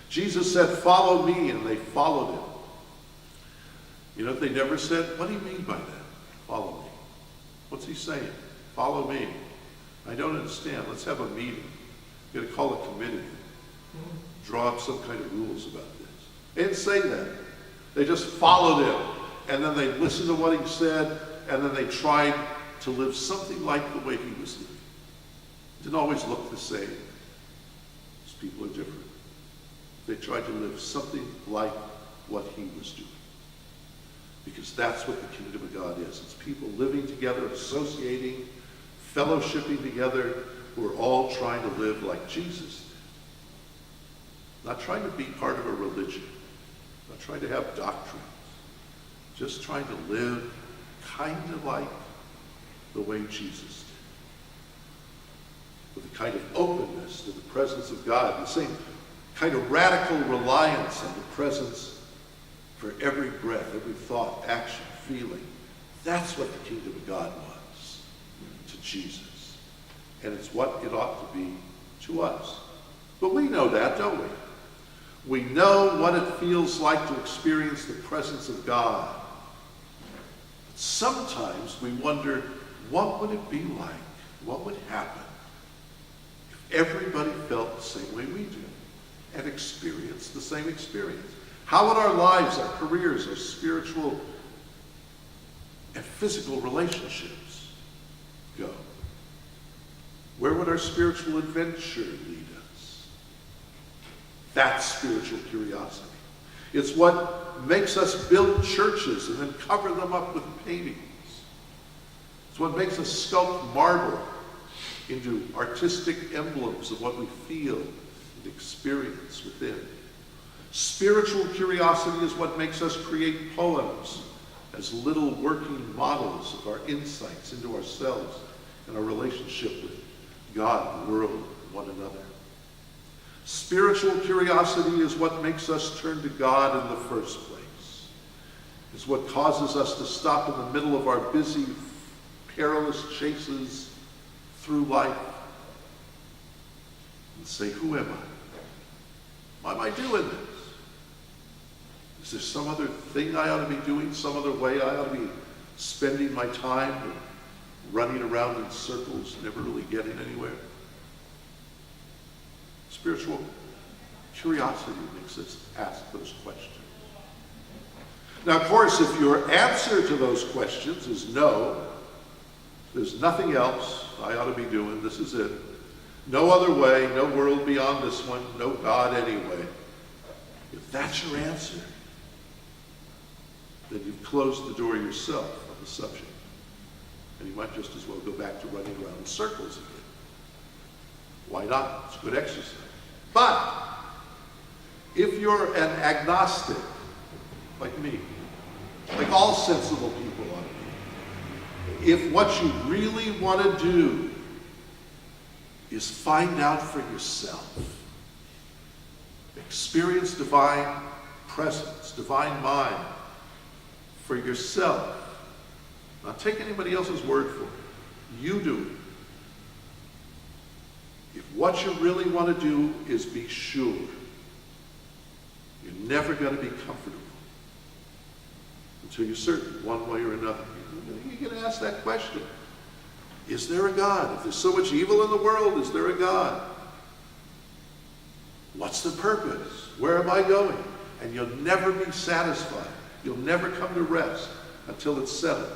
Jesus said, "Follow me," and they followed him. You know what they never said? What do you mean by that? Follow me. What's he saying? Follow me. I don't understand. Let's have a meeting. We're going to call a committee. Draw up some kind of rules about this. They didn't say that. They just followed him. And then they listened to what he said, and then they tried to live something like the way he was living. It didn't always look the same, because people are different. They tried to live something like what he was doing. Because that's what the kingdom of God is. It's people living together, associating, fellowshipping together, who are all trying to live like Jesus did. Not trying to be part of a religion, not trying to have doctrines, just trying to live kind of like the way Jesus did. With a kind of openness to the presence of God, the same kind of radical reliance on the presence for every breath, every thought, action, feeling. That's what the kingdom of God was to Jesus. And it's what it ought to be to us. But we know that, don't we? We know what it feels like to experience the presence of God. But sometimes we wonder, what would it be like? What would happen if everybody felt the same way we do and experienced the same experience? How would our lives, our careers, our spiritual and physical relationships go? Where would our spiritual adventure lead us? That's spiritual curiosity. It's what makes us build churches and then cover them up with paintings. It's what makes us sculpt marble into artistic emblems of what we feel and experience within. Spiritual curiosity is what makes us create poems as little working models of our insights into ourselves and our relationship with God, the world, and one another. Spiritual curiosity is what makes us turn to God in the first place. It's what causes us to stop in the middle of our busy, perilous chases through life and say, who am I? Why am I doing this? Is there some other thing I ought to be doing? Some other way I ought to be spending my time running around in circles, never really getting anywhere? Spiritual curiosity makes us ask those questions. Now, of course, if your answer to those questions is no, there's nothing else I ought to be doing, this is it, no other way, no world beyond this one, no God anyway, if that's your answer, then you've closed the door yourself on the subject. And you might just as well go back to running around in circles again. Why not? It's good exercise. But if you're an agnostic, like me, like all sensible people ought to be, if what you really want to do is find out for yourself, experience divine presence, divine mind for yourself, not take anybody else's word for it, you do it. If what you really want to do is be sure, you're never going to be comfortable until you're certain, one way or another. You can ask that question. Is there a God? If there's so much evil in the world, is there a God? What's the purpose? Where am I going? And you'll never be satisfied. You'll never come to rest until it's settled.